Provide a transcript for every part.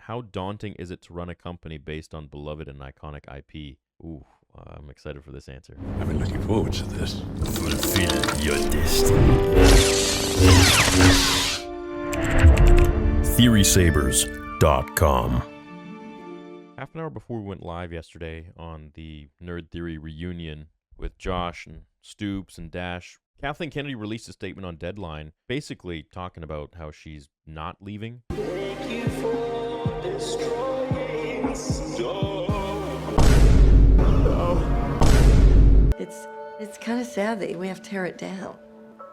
how daunting is it to run a company based on beloved and iconic IP? Ooh, I'm excited for this answer. I've been looking forward to this. Fulfill your destiny. TheorySabers.com. Half an hour before we went live yesterday on the Nerd Theory reunion with Josh and Stoops and Dash, Kathleen Kennedy released a statement on Deadline, basically talking about how she's not leaving. Thank you for destroying It's kind of sad that we have to tear it down.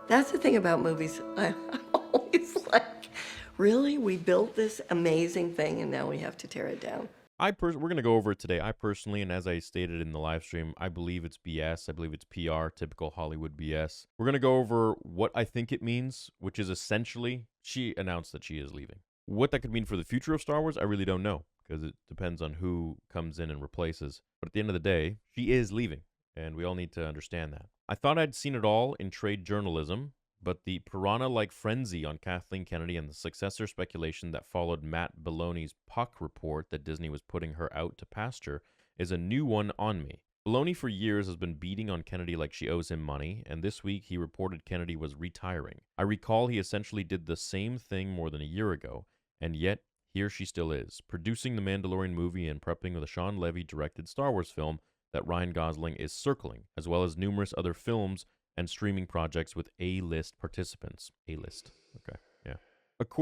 That's the thing about movies. I'm always like, really? We built this amazing thing and now we have to tear it down? We're going to go over it today. I personally, and as I stated in the live stream, I believe it's BS. I believe it's PR, typical Hollywood BS. We're going to go over what I think it means, which is essentially she announced that she is leaving. What that could mean for the future of Star Wars, I really don't know, because it depends on who comes in and replaces. But at the end of the day, she is leaving, and we all need to understand that. I thought I'd seen it all in trade journalism, but the piranha-like frenzy on Kathleen Kennedy and the successor speculation that followed Matt Filoni's Puck report that Disney was putting her out to pasture is a new one on me. Filoni for years has been beating on Kennedy like she owes him money, and this week he reported Kennedy was retiring. I recall he essentially did the same thing more than a year ago, and yet here she still is, producing the Mandalorian movie and prepping the Sean Levy-directed Star Wars film that Ryan Gosling is circling, as well as numerous other films and streaming projects with A-list participants. A-list. Okay, yeah.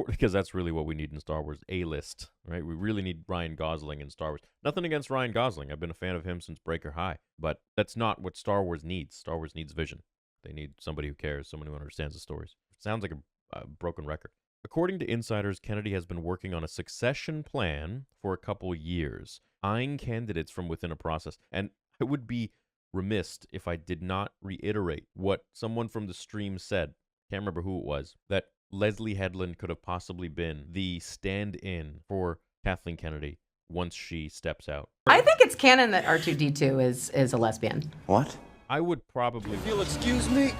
Because that's really what we need in Star Wars, A-list, right? We really need Ryan Gosling in Star Wars. Nothing against Ryan Gosling. I've been a fan of him since Breaker High. But that's not what Star Wars needs. Star Wars needs vision. They need somebody who cares, someone who understands the stories. It sounds like a broken record. According to insiders, Kennedy has been working on a succession plan for a couple years, eyeing candidates from within a process. And I would be remiss if I did not reiterate what someone from the stream said. Can't remember who it was. That Leslie Headland could have possibly been the stand-in for Kathleen Kennedy once she steps out. I think it's canon that R2-D2 is a lesbian. What? I would probably... If you'll excuse me.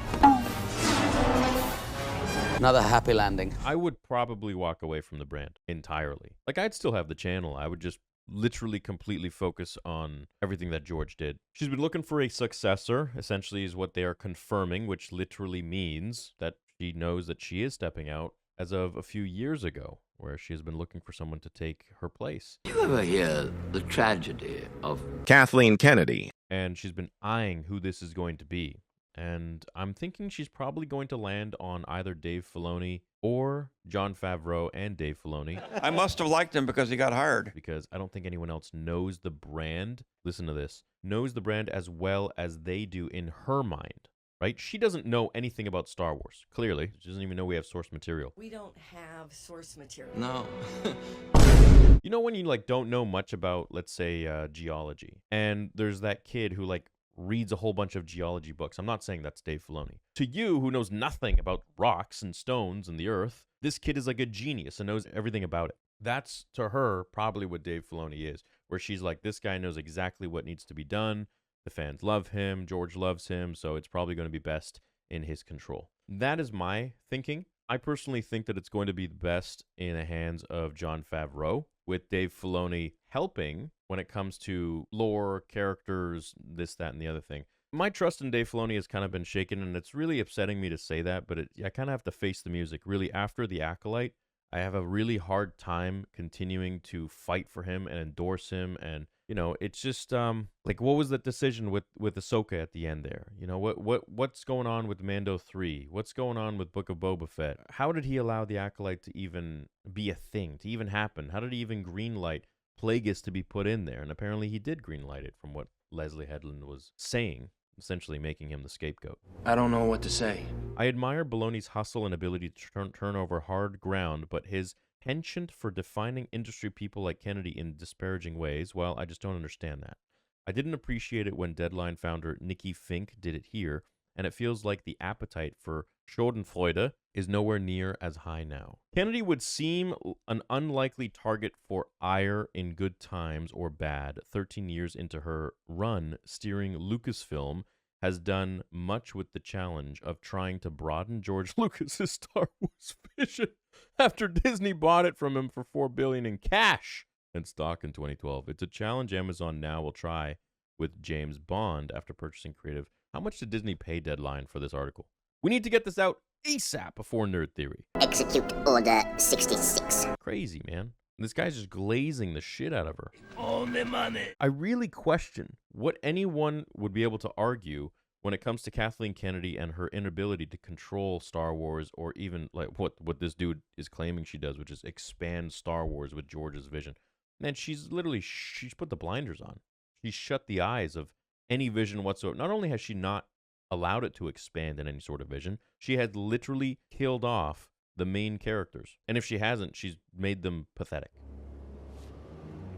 Another happy landing. I would probably walk away from the brand entirely. Like, I'd still have the channel. I would just literally completely focus on everything that George did. She's been looking for a successor, essentially is what they are confirming, which literally means that she knows that she is stepping out as of a few years ago, where she has been looking for someone to take her place. Do you ever hear the tragedy of Kathleen Kennedy? And she's been eyeing who this is going to be. And I'm thinking she's probably going to land on either Dave Filoni or Jon Favreau and Dave Filoni. I must have liked him because he got hired. Because I don't think anyone else knows the brand. Listen to this. Knows the brand as well as they do in her mind. Right? She doesn't know anything about Star Wars. Clearly. She doesn't even know we have source material. We don't have source material. No. You know when you don't know much about, let's say, geology, and there's that kid who reads a whole bunch of geology books. I'm not saying that's Dave Filoni. To you, who knows nothing about rocks and stones and the earth, this kid is like a genius and knows everything about it. That's, to her, probably what Dave Filoni is, where she's like, this guy knows exactly what needs to be done. The fans love him. George loves him. So it's probably going to be best in his control. That is my thinking. I personally think that it's going to be the best in the hands of Jon Favreau, with Dave Filoni helping when it comes to lore, characters, this, that, and the other thing. My trust in Dave Filoni has kind of been shaken, and it's really upsetting me to say that, but I kind of have to face the music. Really, after The Acolyte, I have a really hard time continuing to fight for him and endorse him, and it's just what was that decision with Ahsoka at the end there? What's going on with Mando 3? What's going on with Book of Boba Fett? How did he allow The Acolyte to even be a thing, to even happen? How did he even greenlight Plagueis to be put in there? And apparently he did greenlight it, from what Leslie Headland was saying, essentially making him the scapegoat. I don't know what to say. I admire Filoni's hustle and ability to turn over hard ground, but his penchant for defining industry people like Kennedy in disparaging ways, well, I just don't understand that. I didn't appreciate it when Deadline founder Nikki Fink did it here, and it feels like the appetite for Schadenfreude is nowhere near as high now. Kennedy would seem an unlikely target for ire in good times or bad, 13 years into her run steering Lucasfilm, has done much with the challenge of trying to broaden George Lucas's Star Wars vision after Disney bought it from him for $4 billion in cash and stock in 2012. It's a challenge Amazon now will try with James Bond after purchasing creative. How much did Disney pay Deadline for this article? We need to get this out ASAP before Nerd Theory. Execute Order 66. Crazy, man. This guy's just glazing the shit out of her. Only money. I really question what anyone would be able to argue when it comes to Kathleen Kennedy and her inability to control Star Wars, or even like what this dude is claiming she does, which is expand Star Wars with George's vision. Man, she's put the blinders on. She's shut the eyes of any vision whatsoever. Not only has she not allowed it to expand in any sort of vision, she has literally killed off the main characters. And if she hasn't, she's made them pathetic.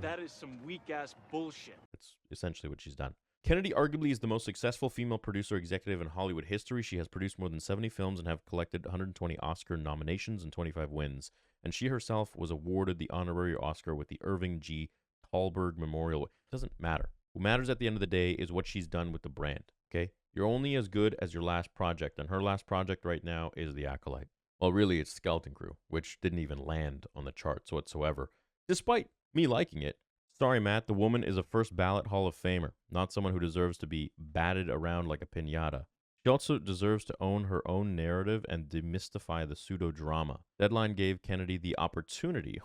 That is some weak-ass bullshit. That's essentially what she's done. Kennedy arguably is the most successful female producer executive in Hollywood history. She has produced more than 70 films and have collected 120 Oscar nominations and 25 wins. And she herself was awarded the honorary Oscar with the Irving G. Thalberg Memorial. It doesn't matter. What matters at the end of the day is what she's done with the brand, okay? You're only as good as your last project, and her last project right now is The Acolyte. Well, really, it's Skeleton Crew, which didn't even land on the charts whatsoever. Despite me liking it, sorry, Matt, the woman is a first ballot Hall of Famer, not someone who deserves to be batted around like a piñata. She also deserves to own her own narrative and demystify the pseudo-drama. Deadline gave Kennedy the opportunity,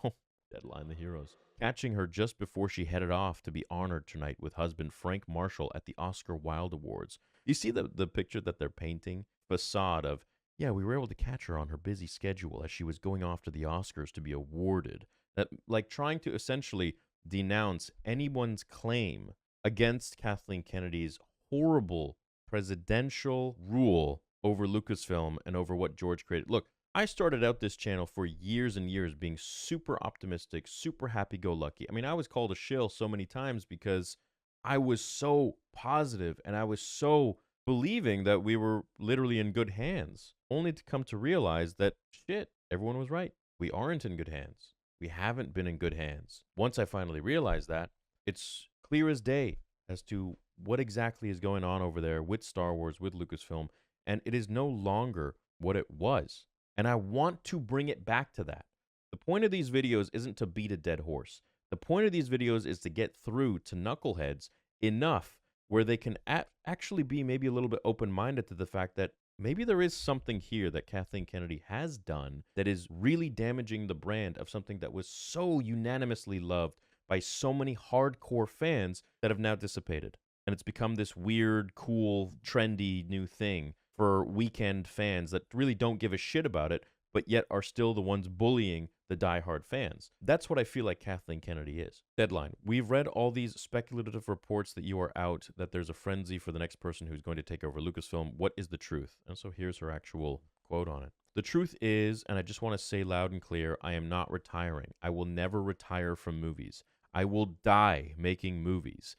Deadline, the heroes, catching her just before she headed off to be honored tonight with husband Frank Marshall at the Oscar Wilde Awards. You see the picture that they're painting? Facade of, yeah, we were able to catch her on her busy schedule as she was going off to the Oscars to be awarded. That, like, trying to essentially denounce anyone's claim against Kathleen Kennedy's horrible presidential rule over Lucasfilm and over what George created. Look, I started out this channel for years and years being super optimistic, super happy-go-lucky. I mean, I was called a shill so many times because I was so positive and I was so believing that we were literally in good hands, only to come to realize that, shit, everyone was right. We aren't in good hands. We haven't been in good hands. Once I finally realized that, it's clear as day as to what exactly is going on over there with Star Wars, with Lucasfilm, and it is no longer what it was. And I want to bring it back to that. The point of these videos isn't to beat a dead horse. The point of these videos is to get through to knuckleheads enough where they can actually be maybe a little bit open-minded to the fact that maybe there is something here that Kathleen Kennedy has done that is really damaging the brand of something that was so unanimously loved by so many hardcore fans that have now dissipated. And it's become this weird, cool, trendy new thing for weekend fans that really don't give a shit about it, but yet are still the ones bullying the diehard fans. That's what I feel like Kathleen Kennedy is. Deadline. We've read all these speculative reports that you are out, that there's a frenzy for the next person who's going to take over Lucasfilm. What is the truth? And so here's her actual quote on it. The truth is, and I just want to say loud and clear, I am not retiring. I will never retire from movies. I will die making movies.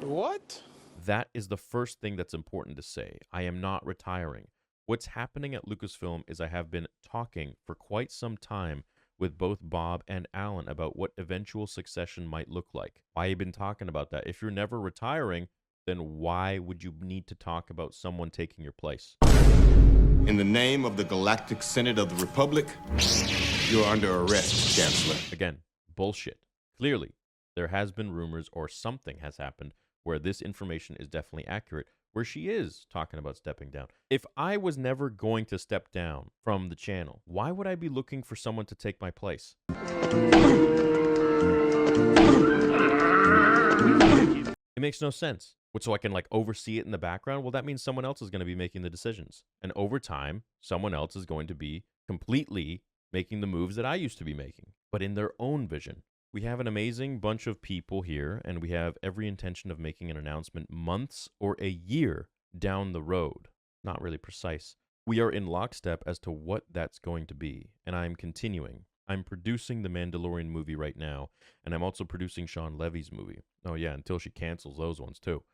What? That is the first thing that's important to say. I am not retiring. What's happening at Lucasfilm is I have been talking for quite some time with both Bob and Alan about what eventual succession might look like. Why have you been talking about that? If you're never retiring, then why would you need to talk about someone taking your place? In the name of the Galactic Senate of the Republic, you're under arrest, Chancellor. Again, bullshit. Clearly, there has been rumors or something has happened where this information is definitely accurate, where she is talking about stepping down. If I was never going to step down from the channel, why would I be looking for someone to take my place? It makes no sense. So I can like oversee it in the background? Well, that means someone else is going to be making the decisions. And over time, someone else is going to be completely making the moves that I used to be making, but in their own vision. We have an amazing bunch of people here, and we have every intention of making an announcement months or a year down the road. Not really precise. We are in lockstep as to what that's going to be, and I'm continuing. I'm producing the Mandalorian movie right now, and I'm also producing Sean Levy's movie. Oh yeah, until she cancels those ones too,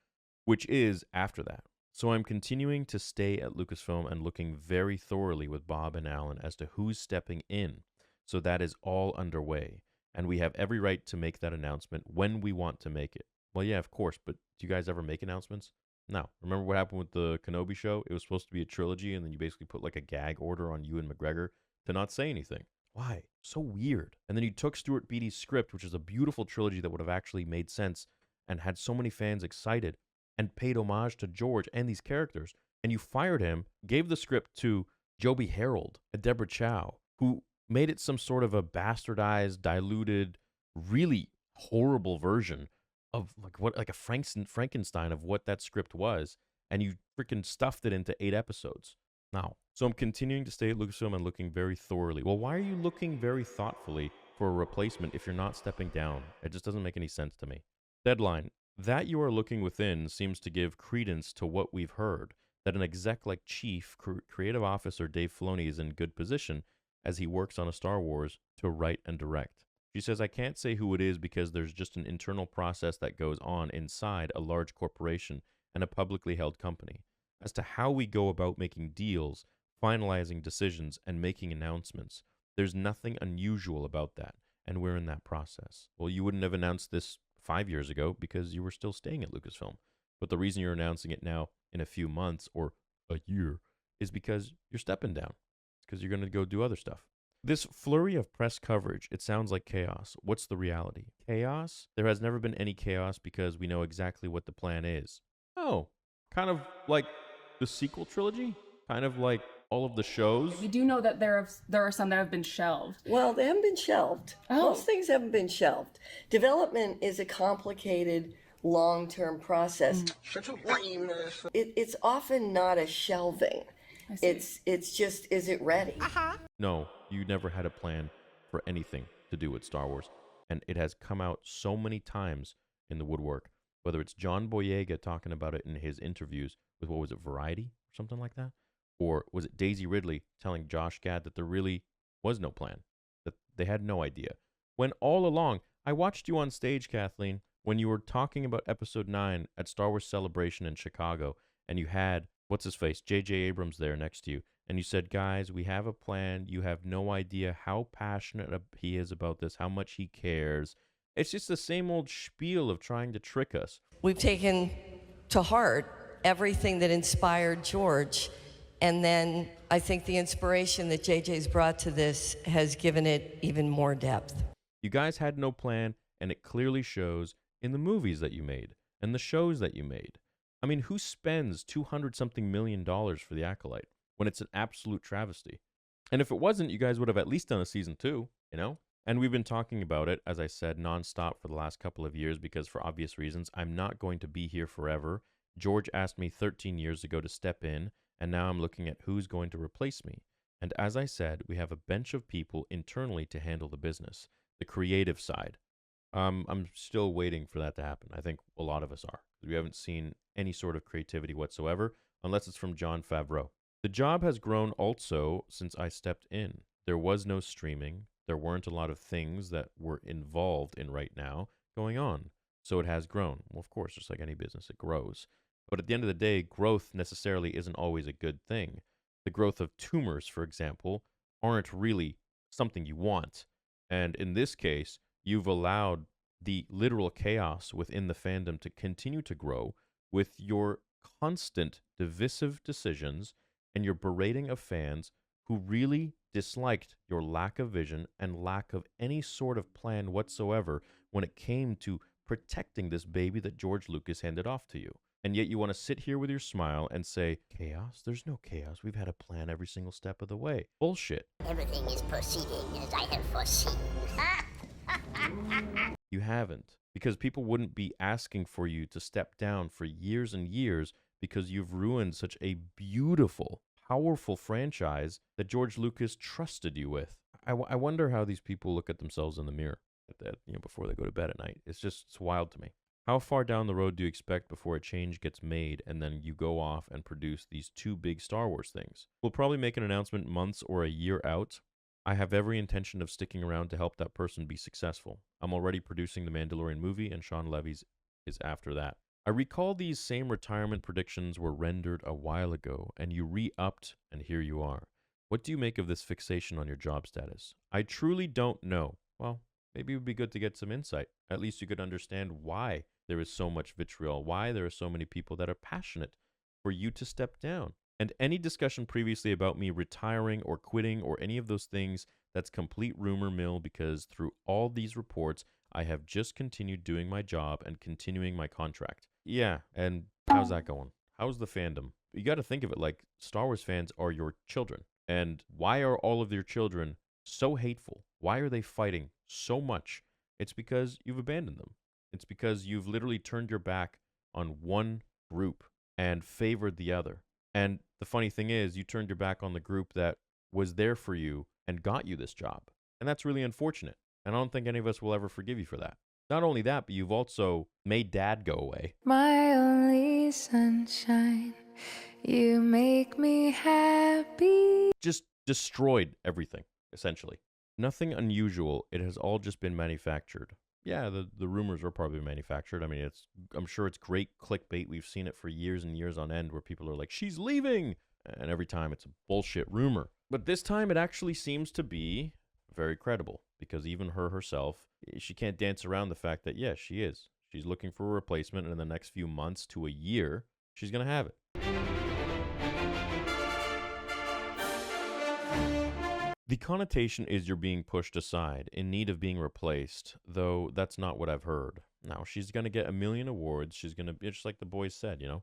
which is after that. So I'm continuing to stay at Lucasfilm and looking very thoroughly with Bob and Alan as to who's stepping in. So that is all underway. And we have every right to make that announcement when we want to make it. Well, yeah, of course, but do you guys ever make announcements? Now, remember what happened with the Kenobi show? It was supposed to be a trilogy, and then you basically put like a gag order on Ewan McGregor to not say anything. Why? So weird. And then you took Stuart Beattie's script, which is a beautiful trilogy that would have actually made sense and had so many fans excited and paid homage to George and these characters, and you fired him, gave the script to Joby Harold and Deborah Chow, who made it some sort of a bastardized, diluted, really horrible version of like a Frankenstein of what that script was, and you freaking stuffed it into 8 episodes. Now, so I'm continuing to stay at Lucasfilm and looking very thoroughly. Well, why are you looking very thoughtfully for a replacement if you're not stepping down? It just doesn't make any sense to me. Deadline. That you are looking within seems to give credence to what we've heard, that an exec like Chief Creative Officer Dave Filoni is in good position as he works on a Star Wars to write and direct. She says, I can't say who it is because there's just an internal process that goes on inside a large corporation and a publicly held company. As to how we go about making deals, finalizing decisions, and making announcements, there's nothing unusual about that, and we're in that process. Well, you wouldn't have announced this 5 years ago because you were still staying at Lucasfilm. But the reason you're announcing it now in a few months or a year is because you're stepping down. It's because you're going to go do other stuff. This flurry of press coverage, it sounds like chaos. What's the reality? Chaos? There has never been any chaos because we know exactly what the plan is. Oh, kind of like the sequel trilogy? Kind of like all of the shows? We do know that there are some that have been shelved. Well, they haven't been shelved. Most things haven't been shelved. Development is a complicated, long-term process. Such a lameness. It's often not a shelving. It's just, is it ready? No, you never had a plan for anything to do with Star Wars. And it has come out so many times in the woodwork, whether it's John Boyega talking about it in his interviews with, what was it, Variety or something like that? Or was it Daisy Ridley telling Josh Gad that there really was no plan, that they had no idea? When all along, I watched you on stage, Kathleen, when you were talking about Episode 9 at Star Wars Celebration in Chicago, and you had, what's his face, J.J. Abrams there next to you, and you said, guys, we have a plan. You have no idea how passionate he is about this, how much he cares. It's just the same old spiel of trying to trick us. We've taken to heart everything that inspired George, and then I think the inspiration that JJ's brought to this has given it even more depth. You guys had no plan, and it clearly shows in the movies that you made and the shows that you made. I mean, who spends $200-something million for The Acolyte when it's an absolute travesty? And if it wasn't, you guys would have at least done a season 2, you know? And we've been talking about it, as I said, nonstop for the last couple of years because for obvious reasons, I'm not going to be here forever. George asked me 13 years ago to step in, and now I'm looking at who's going to replace me. And as I said, we have a bench of people internally to handle the business, the creative side. I'm still waiting for that to happen. I think a lot of us are. We haven't seen any sort of creativity whatsoever, unless it's from Jon Favreau. The job has grown also since I stepped in. There was no streaming. There weren't a lot of things that we're involved in right now going on. So it has grown. Well, of course, just like any business, it grows. But at the end of the day, growth necessarily isn't always a good thing. The growth of tumors, for example, aren't really something you want. And in this case, you've allowed the literal chaos within the fandom to continue to grow with your constant divisive decisions and your berating of fans who really disliked your lack of vision and lack of any sort of plan whatsoever when it came to protecting this baby that George Lucas handed off to you. And yet you want to sit here with your smile and say, chaos? There's no chaos. We've had a plan every single step of the way. Bullshit. Everything is proceeding as I have foreseen. You haven't. Because people wouldn't be asking for you to step down for years and years because you've ruined such a beautiful, powerful franchise that George Lucas trusted you with. I wonder how these people look at themselves in the mirror before they go to bed at night. It's wild to me. How far down the road do you expect before a change gets made and then you go off and produce these 2 big Star Wars things? We'll probably make an announcement months or a year out. I have every intention of sticking around to help that person be successful. I'm already producing the Mandalorian movie and Sean Levy's is after that. I recall these same retirement predictions were rendered a while ago and you re-upped and here you are. What do you make of this fixation on your job status? I truly don't know. Well, maybe it would be good to get some insight. At least you could understand why there is so much vitriol, why there are so many people that are passionate for you to step down. And any discussion previously about me retiring or quitting or any of those things, that's complete rumor mill, because through all these reports, I have just continued doing my job and continuing my contract. Yeah, and how's that going? How's the fandom? You got to think of it like Star Wars fans are your children. And why are all of your children so hateful? Why are they fighting so much? It's because you've abandoned them. It's because you've literally turned your back on one group and favored the other. And the funny thing is, you turned your back on the group that was there for you and got you this job. And that's really unfortunate. And I don't think any of us will ever forgive you for that. Not only that, but you've also made Dad go away. My only sunshine, you make me happy. Just destroyed everything, essentially. Nothing unusual. It has all just been manufactured. Yeah, the rumors were probably manufactured. I mean, I'm sure it's great clickbait. We've seen it for years and years on end where people are like, she's leaving. And every time it's a bullshit rumor. But this time it actually seems to be very credible, because even her herself, she can't dance around the fact that, yeah, she is. She's looking for a replacement, and in the next few months to a year, she's going to have it. The connotation is you're being pushed aside, in need of being replaced, though that's not what I've heard. Now, she's going to get a million awards. She's going to be just like the boys said, you know.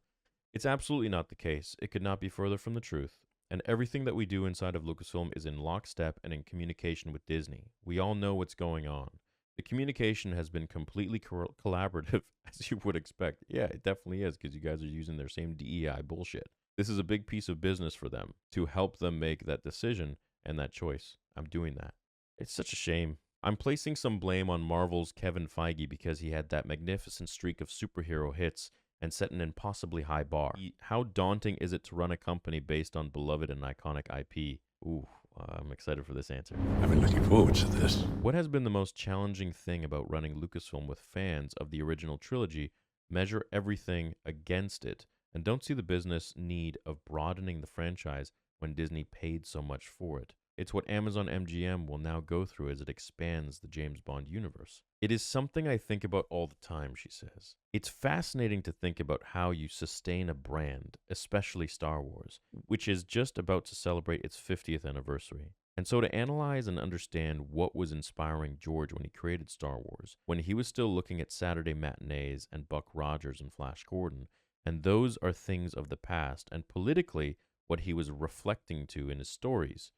It's absolutely not the case. It could not be further from the truth. And everything that we do inside of Lucasfilm is in lockstep and in communication with Disney. We all know what's going on. The communication has been completely collaborative, as you would expect. Yeah, it definitely is, because you guys are using their same DEI bullshit. This is a big piece of business for them, to help them make that decision and that choice. I'm doing that. It's such a shame. I'm placing some blame on Marvel's Kevin Feige because he had that magnificent streak of superhero hits and set an impossibly high bar. How daunting is it to run a company based on beloved and iconic IP? Ooh, I'm excited for this answer. I've been looking forward to this. What has been the most challenging thing about running Lucasfilm with fans of the original trilogy? Measure everything against it, and don't see the business need of broadening the franchise when Disney paid so much for it. It's what Amazon MGM will now go through as it expands the James Bond universe. It is something I think about all the time, she says. It's fascinating to think about how you sustain a brand, especially Star Wars, which is just about to celebrate its 50th anniversary. And so to analyze and understand what was inspiring George when he created Star Wars, when he was still looking at Saturday matinees and Buck Rogers and Flash Gordon, and those are things of the past, and politically what he was reflecting to in his stories.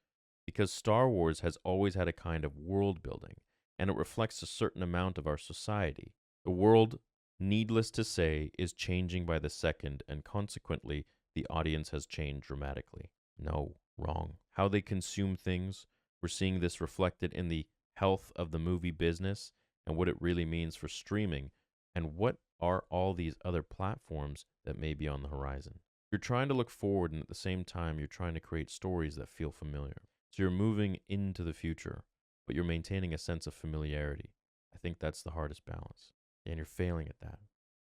Because Star Wars has always had a kind of world building, and it reflects a certain amount of our society. The world, needless to say, is changing by the second, and consequently, the audience has changed dramatically. No, wrong. How they consume things, we're seeing this reflected in the health of the movie business, and what it really means for streaming, and what are all these other platforms that may be on the horizon. You're trying to look forward, and at the same time, you're trying to create stories that feel familiar. So you're moving into the future, but you're maintaining a sense of familiarity. I think that's the hardest balance, and you're failing at that.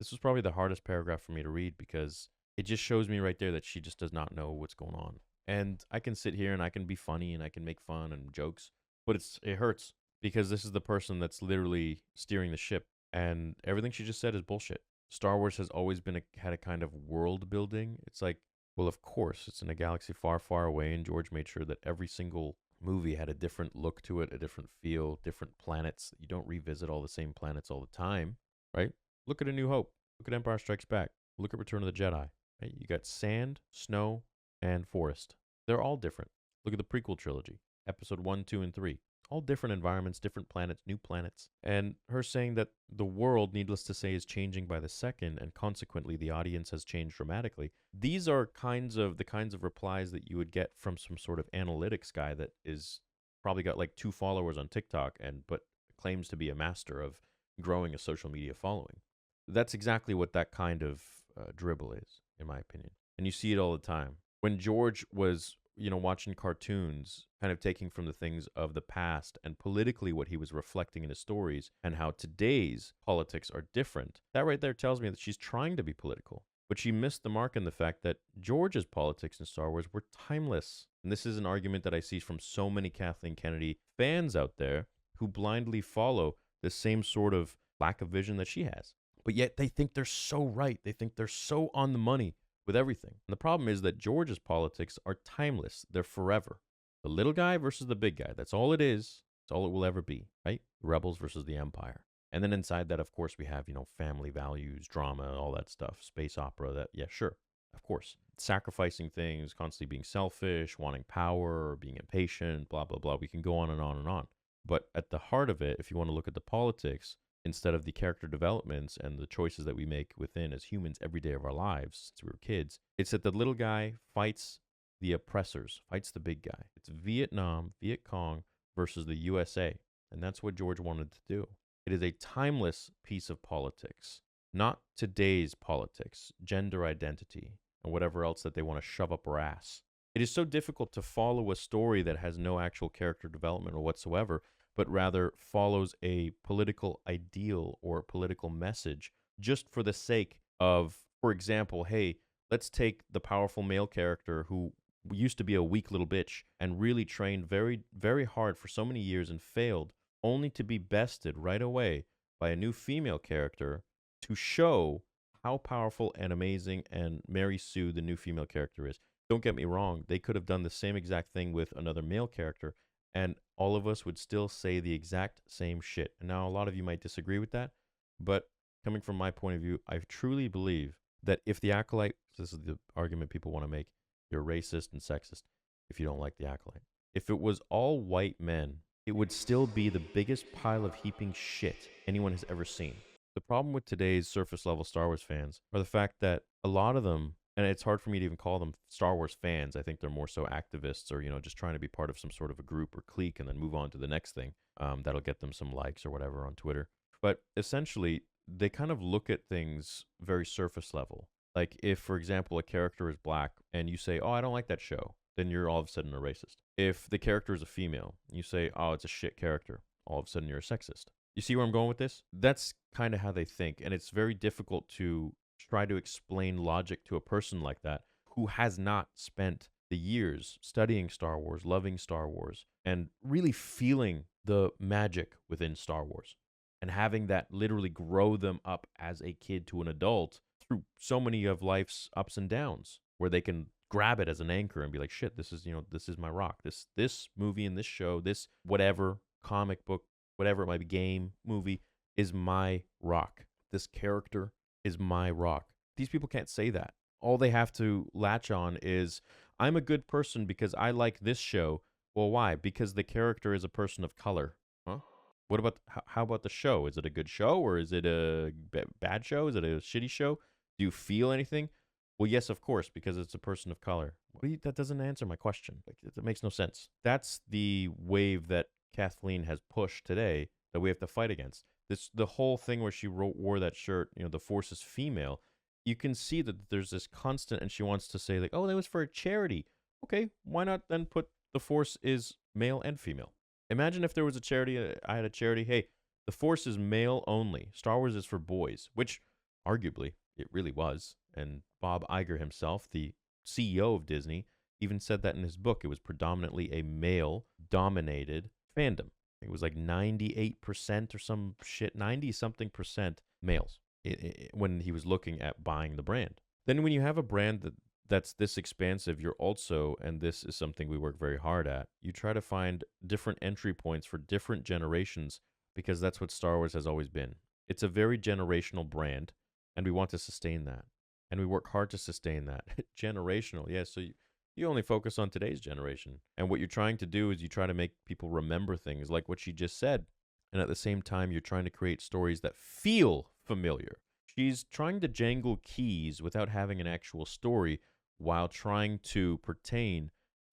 This was probably the hardest paragraph for me to read, because it just shows me right there that she just does not know what's going on. And I can sit here and I can be funny and I can make fun and jokes, but it hurts, because this is the person that's literally steering the ship, and everything she just said is bullshit. Star Wars has always had a kind of world building. It's like, well, of course, it's in a galaxy far, far away, and George made sure that every single movie had a different look to it, a different feel, different planets. You don't revisit all the same planets all the time, right? Look at A New Hope. Look at Empire Strikes Back. Look at Return of the Jedi. Right? You got sand, snow, and forest. They're all different. Look at the prequel trilogy, episode 1, 2, and 3. All different environments, different planets, new planets. And her saying that the world, needless to say, is changing by the second, and consequently the audience has changed dramatically. These are the kinds of replies that you would get from some sort of analytics guy that is probably got like 2 followers on TikTok but claims to be a master of growing a social media following. That's exactly what that kind of dribble is, in my opinion. And you see it all the time. When George was watching cartoons, kind of taking from the things of the past and politically what he was reflecting in his stories, and how today's politics are different. That right there tells me that she's trying to be political, but she missed the mark in the fact that George's politics in Star Wars were timeless. And this is an argument that I see from so many Kathleen Kennedy fans out there who blindly follow the same sort of lack of vision that she has. But yet they think they're so right. They think they're so on the money with everything. And the problem is that George's politics are timeless. They're forever. The little guy versus the big guy. That's all it is. That's all it will ever be, right? Rebels versus the Empire. And then inside that, of course, we have, family values, drama, all that stuff, space opera. That, yeah, sure, of course. Sacrificing things, constantly being selfish, wanting power, being impatient, blah, blah, blah. We can go on and on and on. But at the heart of it, if you want to look at the politics, instead of the character developments and the choices that we make within as humans every day of our lives since we were kids, it's that the little guy fights the oppressors, fights the big guy. It's Vietnam, Viet Cong versus the USA. And that's what George wanted to do. It is a timeless piece of politics, not today's politics, gender identity, and whatever else that they want to shove up our ass. It is so difficult to follow a story that has no actual character development or whatsoever, but rather follows a political ideal or political message just for the sake of, for example, hey, let's take the powerful male character who used to be a weak little bitch and really trained very, very hard for so many years and failed, only to be bested right away by a new female character to show how powerful and amazing and Mary Sue, the new female character, is. Don't get me wrong, they could have done the same exact thing with another male character, and all of us would still say the exact same shit. And now a lot of you might disagree with that, but coming from my point of view, I truly believe that if the Acolyte, this is the argument people want to make, you're racist and sexist if you don't like the Acolyte. If it was all white men, it would still be the biggest pile of heaping shit anyone has ever seen. The problem with today's surface level Star Wars fans are the fact that a lot of them, and it's hard for me to even call them Star Wars fans. I think they're more so activists or, just trying to be part of some sort of a group or clique and then move on to the next thing that'll get them some likes or whatever on Twitter. But essentially, they kind of look at things very surface level. Like if, for example, a character is black and you say, oh, I don't like that show, then you're all of a sudden a racist. If the character is a female, you say, oh, it's a shit character, all of a sudden you're a sexist. You see where I'm going with this? That's kind of how they think. And it's very difficult to try to explain logic to a person like that who has not spent the years studying Star Wars, loving Star Wars, and really feeling the magic within Star Wars and having that literally grow them up as a kid to an adult through so many of life's ups and downs where they can grab it as an anchor and be like, shit, this is my rock. This movie and this show, this whatever, comic book, whatever it might be, game, movie, is my rock. This character is my rock. These people can't say that. All they have to latch on is, I'm a good person because I like this show. Well, why? Because the character is a person of color. Huh? What about, how about the show? Is it a good show or is it a bad show? Is it a shitty show? Do you feel anything? Well, yes, of course, because it's a person of color. That doesn't answer my question. That makes no sense. That's the wave that Kathleen has pushed today that we have to fight against. The whole thing where she wore that shirt, the Force is female, you can see that there's this constant, and she wants to say like, oh, that was for a charity. Okay, why not then put the Force is male and female? Imagine if there was a charity, I had a charity, hey, the Force is male only. Star Wars is for boys, which arguably it really was. And Bob Iger himself, the CEO of Disney, even said that in his book. It was predominantly a male-dominated fandom. It was like 98% or some shit, 90-something percent males when he was looking at buying the brand. Then when you have a brand that's this expansive, you're also, and this is something we work very hard at, you try to find different entry points for different generations because that's what Star Wars has always been. It's a very generational brand, and we want to sustain that. And we work hard to sustain that. Generational, yeah, so you only focus on today's generation. And what you're trying to do is you try to make people remember things like what she just said. And at the same time, you're trying to create stories that feel familiar. She's trying to jangle keys without having an actual story while trying to pertain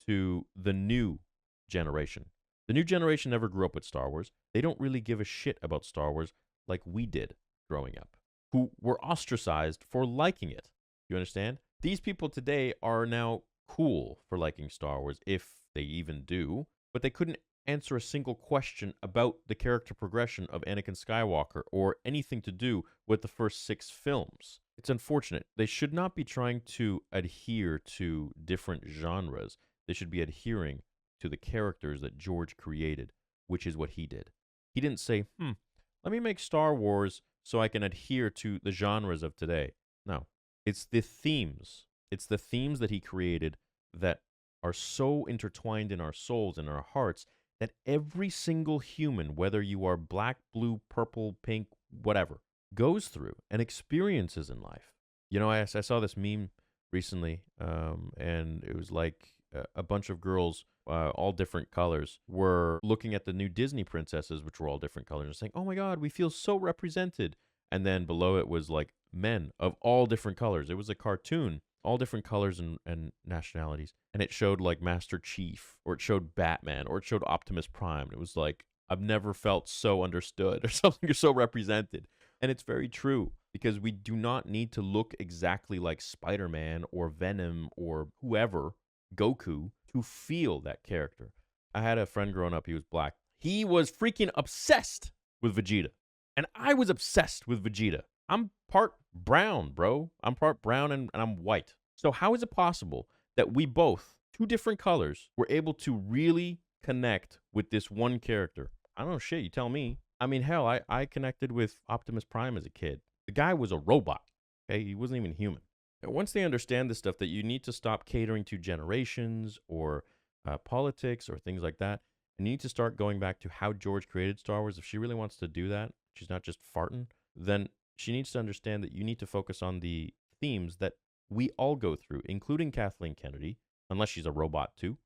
to the new generation. The new generation never grew up with Star Wars. They don't really give a shit about Star Wars like we did growing up, who were ostracized for liking it. You understand? These people today are now cool for liking Star Wars, if they even do, but they couldn't answer a single question about the character progression of Anakin Skywalker or anything to do with the first 6 films. It's unfortunate. They should not be trying to adhere to different genres. They should be adhering to the characters that George created, which is what he did. He didn't say, let me make Star Wars so I can adhere to the genres of today. No, it's the themes. It's the themes that he created that are so intertwined in our souls and our hearts that every single human, whether you are black, blue, purple, pink, whatever, goes through and experiences in life. You know, I saw this meme recently, and it was like a bunch of girls, all different colors, were looking at the new Disney princesses, which were all different colors, and saying, oh my God, we feel so represented. And then below it was like men of all different colors. It was a cartoon, all different colors and nationalities. And it showed like Master Chief, or it showed Batman, or it showed Optimus Prime. And it was like, I've never felt so understood or something, or so represented. And it's very true, because we do not need to look exactly like Spider-Man or Venom or whoever, Goku, to feel that character. I had a friend growing up, he was black. He was freaking obsessed with Vegeta. And I was obsessed with Vegeta. I'm part brown, bro. I'm part brown and I'm white. So how is it possible that we both, two different colors, were able to really connect with this one character? I don't know, shit, you tell me. I mean, hell, I connected with Optimus Prime as a kid. The guy was a robot, okay? He wasn't even human. And once they understand this stuff, that you need to stop catering to generations or politics or things like that, and you need to start going back to how George created Star Wars. If she really wants to do that, she's not just farting, then she needs to understand that you need to focus on the themes that we all go through, including Kathleen Kennedy, unless she's a robot too.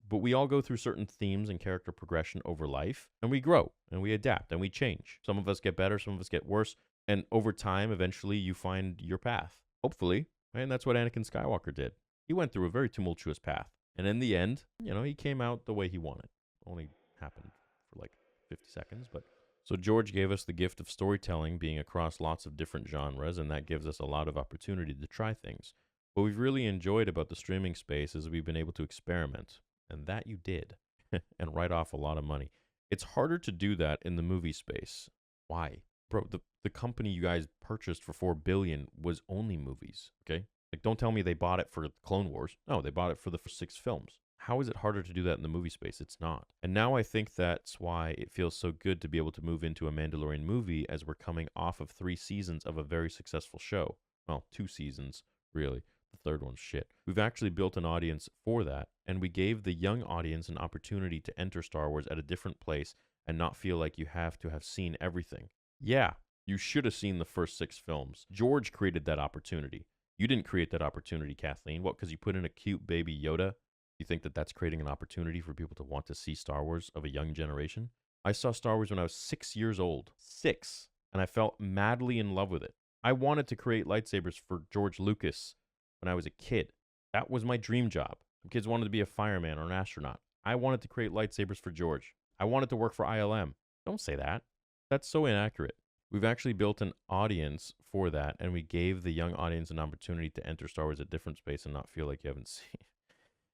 But we all go through certain themes and character progression over life, and we grow, and we adapt, and we change. Some of us get better, some of us get worse, and over time, eventually, you find your path. Hopefully, and that's what Anakin Skywalker did. He went through a very tumultuous path, and in the end, you know, he came out the way he wanted. Only happened for like 50 seconds, but... So George gave us the gift of storytelling, being across lots of different genres, and that gives us a lot of opportunity to try things. What we've really enjoyed about the streaming space is we've been able to experiment. And that you did, and write off a lot of money. It's harder to do that in the movie space. Why? Bro, the company you guys purchased for $4 billion was only movies, okay? Like, don't tell me they bought it for Clone Wars. No, they bought it for the first 6 films. How is it harder to do that in the movie space? It's not. And now I think that's why it feels so good to be able to move into a Mandalorian movie, as we're coming off of 3 seasons of a very successful show. Well, 2 seasons, really. The third one's shit. We've actually built an audience for that, and we gave the young audience an opportunity to enter Star Wars at a different place and not feel like you have to have seen everything. Yeah, you should have seen the first 6 films. George created that opportunity. You didn't create that opportunity, Kathleen. What, because you put in a cute baby Yoda? You think that that's creating an opportunity for people to want to see Star Wars of a young generation? I saw Star Wars when I was 6 years old. 6. And I felt madly in love with it. I wanted to create lightsabers for George Lucas when I was a kid. That was my dream job. Some kids wanted to be a fireman or an astronaut. I wanted to create lightsabers for George. I wanted to work for ILM. Don't say that. That's so inaccurate. We've actually built an audience for that, and we gave the young audience an opportunity to enter Star Wars at a different space and not feel like you haven't seen it.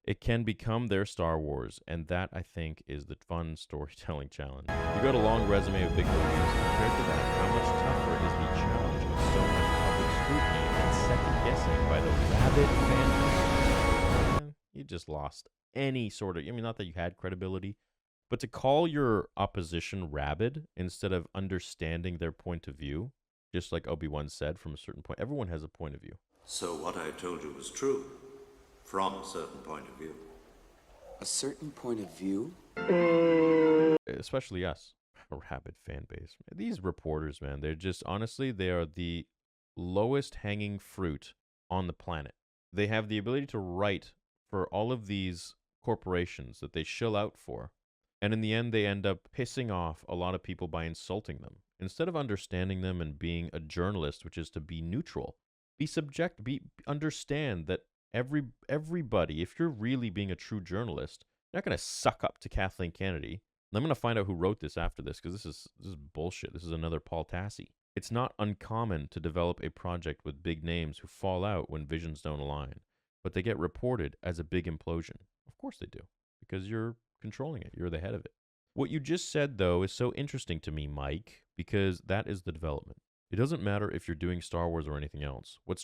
It can become their Star Wars, and that, I think, is the fun storytelling challenge. You got a long resume of big movies. Compared to that, how much tougher is the challenge of so much public scrutiny and second-guessing by the rabid fan? You just lost any sort of... I mean, not that you had credibility, but to call your opposition rabid instead of understanding their point of view, just like Obi-Wan said, from a certain point, everyone has a point of view. So what I told you was true, from a certain point of view. A certain point of view? Especially us, a rabid fan base. These reporters, man, they're just, honestly, they are the lowest hanging fruit on the planet. They have the ability to write for all of these corporations that they shill out for. And in the end, they end up pissing off a lot of people by insulting them. Instead of understanding them and being a journalist, which is to be neutral, be understand that everybody, if you're really being a true journalist, you're not going to suck up to Kathleen Kennedy. And I'm going to find out who wrote this after this, because this is bullshit. This is another Paul Tassi. It's not uncommon to develop a project with big names who fall out when visions don't align, but they get reported as a big implosion. Of course they do, because you're controlling it. You're the head of it. What you just said, though, is so interesting to me, Mike, because that is the development. It doesn't matter if you're doing Star Wars or anything else. What's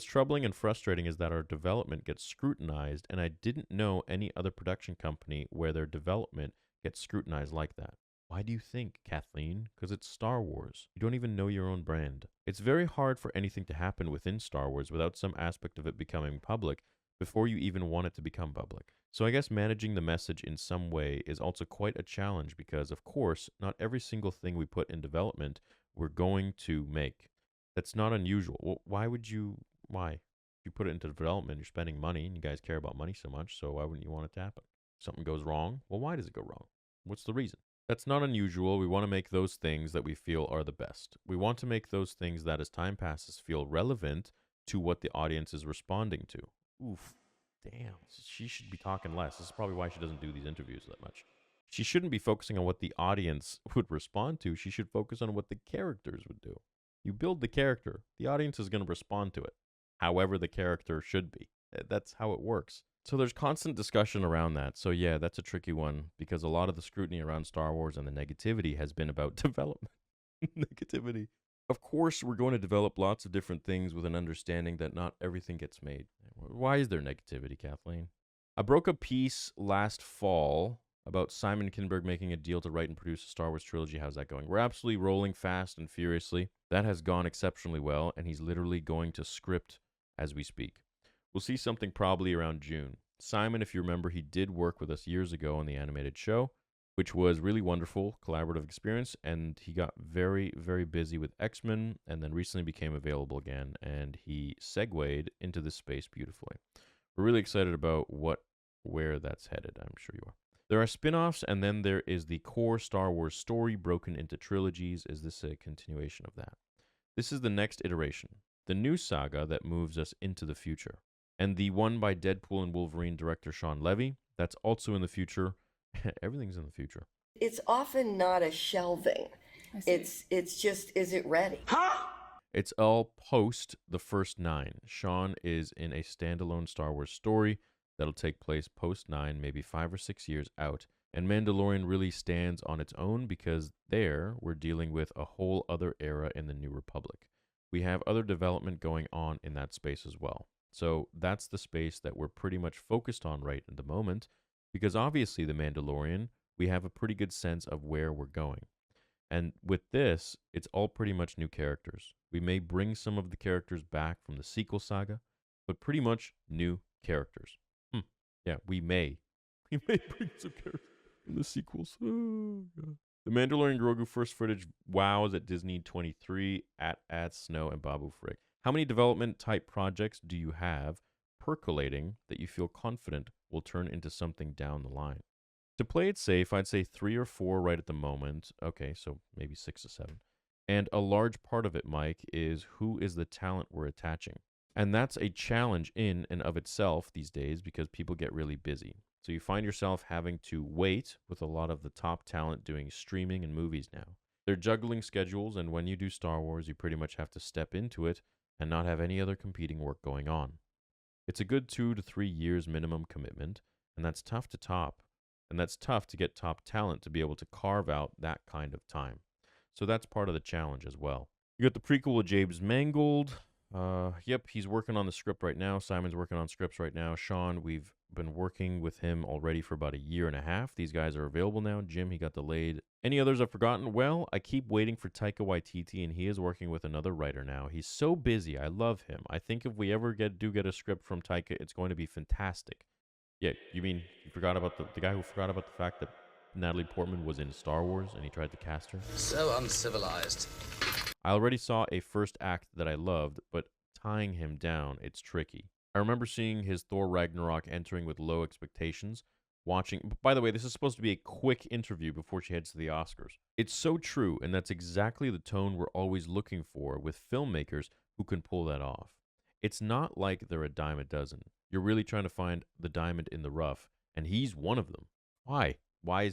troubling and frustrating is that our development gets scrutinized, and I didn't know any other production company where their development gets scrutinized like that. Why do you think, Kathleen? Because it's Star Wars. You don't even know your own brand. It's very hard for anything to happen within Star Wars without some aspect of it becoming public before you even want it to become public. So I guess managing the message in some way is also quite a challenge because, of course, not every single thing we put in development we're going to make. That's not unusual. Well, why? If you put it into development, you're spending money, and you guys care about money so much, so why wouldn't you want it to happen? Something goes wrong, well, why does it go wrong? What's the reason? That's not unusual. We want to make those things that we feel are the best. We want to make those things that as time passes feel relevant to what the audience is responding to. Oof, damn. She should be talking less. This is probably why she doesn't do these interviews that much. She shouldn't be focusing on what the audience would respond to. She should focus on what the characters would do. You build the character. The audience is going to respond to it, however the character should be. That's how it works. So there's constant discussion around that. So yeah, that's a tricky one because a lot of the scrutiny around Star Wars and the negativity has been about development. Negativity. Of course, we're going to develop lots of different things with an understanding that not everything gets made. Why is there negativity, Kathleen? I broke a piece last fall about Simon Kinberg making a deal to write and produce a Star Wars trilogy. How's that going? We're absolutely rolling fast and furiously. That has gone exceptionally well, and he's literally going to script as we speak. We'll see something probably around June. Simon, if you remember, he did work with us years ago on the animated show, which was really wonderful, collaborative experience, and he got very, very busy with X-Men, and then recently became available again, and he segued into this space beautifully. We're really excited about where that's headed, I'm sure you are. There are spin-offs, and then there is the core Star Wars story broken into trilogies. Is this a continuation of that? This is the next iteration, the new saga that moves us into the future. And the one by Deadpool and Wolverine director Sean Levy, that's also in the future. Everything's in the future. It's often not a shelving. It's just, is it ready? It's all post the first 9. Sean is in a standalone Star Wars story that'll take place post 9, maybe 5 or 6 years out. And Mandalorian really stands on its own because there we're dealing with a whole other era in the New Republic. We have other development going on in that space as well. So that's the space that we're pretty much focused on right at the moment, because obviously The Mandalorian, we have a pretty good sense of where we're going. And with this, it's all pretty much new characters. We may bring some of the characters back from the sequel saga, but pretty much new characters. Yeah, we may. We may bring some characters from the sequels. Oh, God. The Mandalorian Grogu first footage wows at Disney 23 at Snow and Babu Frick. How many development type projects do you have percolating that you feel confident will turn into something down the line? To play it safe, I'd say 3 or 4 right at the moment. Okay, so maybe 6 or 7. And a large part of it, Mike, is who is the talent we're attaching. And that's a challenge in and of itself these days because people get really busy. So you find yourself having to wait with a lot of the top talent doing streaming and movies now. They're juggling schedules, and when you do Star Wars, you pretty much have to step into it and not have any other competing work going on. It's a good 2 to 3 years minimum commitment, and that's tough to top. And that's tough to get top talent to be able to carve out that kind of time. So that's part of the challenge as well. You got the prequel of James Mangold. Yep, he's working on the script right now. Simon's working on scripts right now. Sean, we've been working with him already for about 1.5 years. These guys are available now. Jim, he got delayed. Any others I've forgotten? Well, I keep waiting for Taika Waititi, and he is working with another writer now. He's so busy. I love him. I think if we ever do get a script from Taika, it's going to be fantastic. Yeah, you mean you forgot about the guy who forgot about the fact that Natalie Portman was in Star Wars and he tried to cast her? So uncivilized. I already saw a first act that I loved, but tying him down, it's tricky. I remember seeing his Thor Ragnarok entering with low expectations, watching... By the way, this is supposed to be a quick interview before she heads to the Oscars. It's so true, and that's exactly the tone we're always looking for with filmmakers who can pull that off. It's not like they're a dime a dozen. You're really trying to find the diamond in the rough, and he's one of them. Why? Why?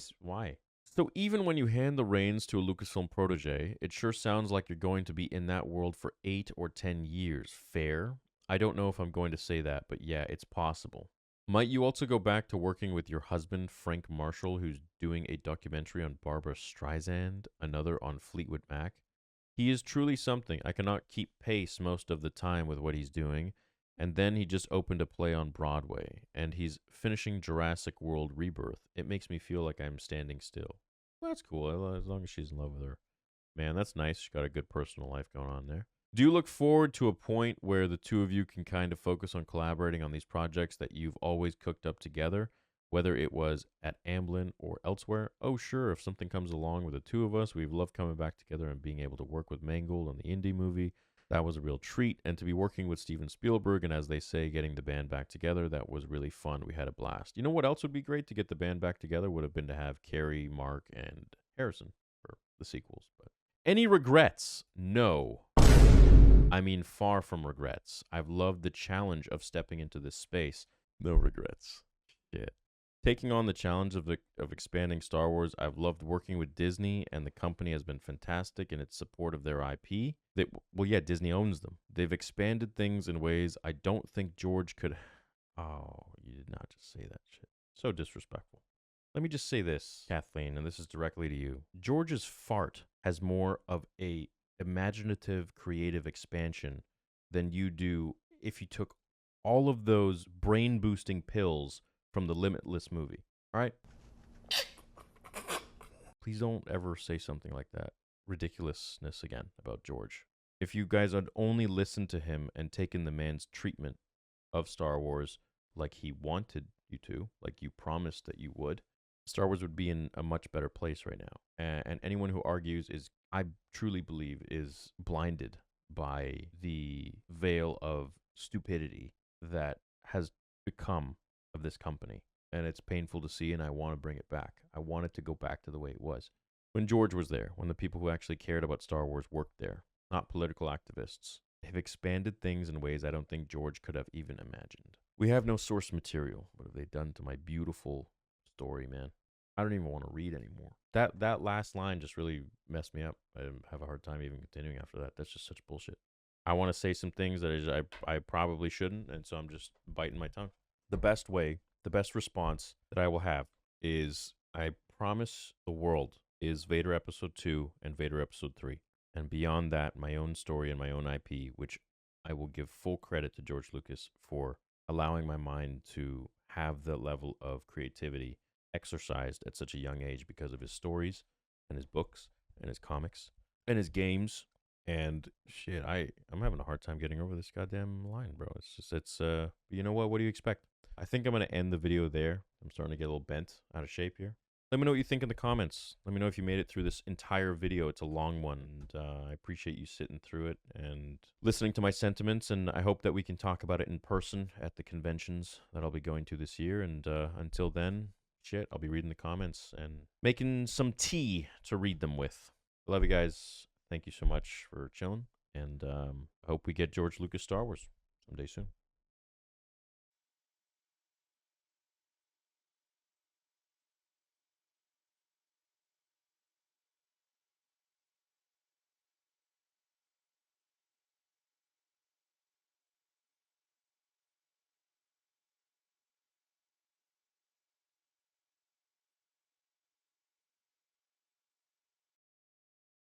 So even when you hand the reins to a Lucasfilm protege, it sure sounds like you're going to be in that world for 8 or 10 years. Fair? I don't know if I'm going to say that, but yeah, it's possible. Might you also go back to working with your husband, Frank Marshall, who's doing a documentary on Barbra Streisand, another on Fleetwood Mac? He is truly something. I cannot keep pace most of the time with what he's doing. And then he just opened a play on Broadway, and he's finishing Jurassic World Rebirth. It makes me feel like I'm standing still. Well, that's cool. As long as she's in love with her. Man, that's nice. She's got a good personal life going on there. Do you look forward to a point where the two of you can kind of focus on collaborating on these projects that you've always cooked up together, whether it was at Amblin or elsewhere? Oh, sure, if something comes along with the two of us, we've loved coming back together and being able to work with Mangold on the indie movie. That was a real treat. And to be working with Steven Spielberg and, as they say, getting the band back together, that was really fun. We had a blast. You know what else would be great to get the band back together? Would have been to have Carrie, Mark, and Harrison for the sequels. But any regrets? No. I mean, far from regrets. I've loved the challenge of stepping into this space. No regrets. Shit. Taking on the challenge of expanding Star Wars, I've loved working with Disney, and the company has been fantastic in its support of their IP. Well, yeah, Disney owns them. They've expanded things in ways I don't think George could... Oh, you did not just say that shit. So disrespectful. Let me just say this, Kathleen, and this is directly to you. George's fart has more of a imaginative, creative expansion than you do if you took all of those brain-boosting pills from the Limitless movie. All right? Please don't ever say something like that. Ridiculousness again about George. If you guys had only listened to him and taken the man's treatment of Star Wars like he wanted you to, like you promised that you would, Star Wars would be in a much better place right now. And anyone who argues is, I truly believe, is blinded by the veil of stupidity that has become of this company. And it's painful to see, and I want to bring it back. I want it to go back to the way it was. When George was there, when the people who actually cared about Star Wars worked there, not political activists. They've expanded things in ways I don't think George could have even imagined. We have no source material. What have they done to my beautiful story, man? I don't even want to read anymore. That last line just really messed me up. I have a hard time even continuing after that. That's just such bullshit. I want to say some things that I probably shouldn't, and so I'm just biting my tongue. The best way, the best response that I will have is, I promise the world, is Vader Episode 2 and Vader Episode 3. And beyond that, my own story and my own IP, which I will give full credit to George Lucas for allowing my mind to have the level of creativity exercised at such a young age because of his stories and his books and his comics and his games. And shit, I'm having a hard time getting over this goddamn line, bro. You know what do you expect? I think I'm going to end the video there. I'm starting to get a little bent out of shape here. Let me know what you think in the comments. Let me know if you made it through this entire video. It's a long one, and I appreciate you sitting through it and listening to my sentiments, and I hope that we can talk about it in person at the conventions that I'll be going to this year. And until then, shit, I'll be reading the comments and making some tea to read them with. I love you guys. Thank you so much for chilling, and I hope we get George Lucas Star Wars someday soon.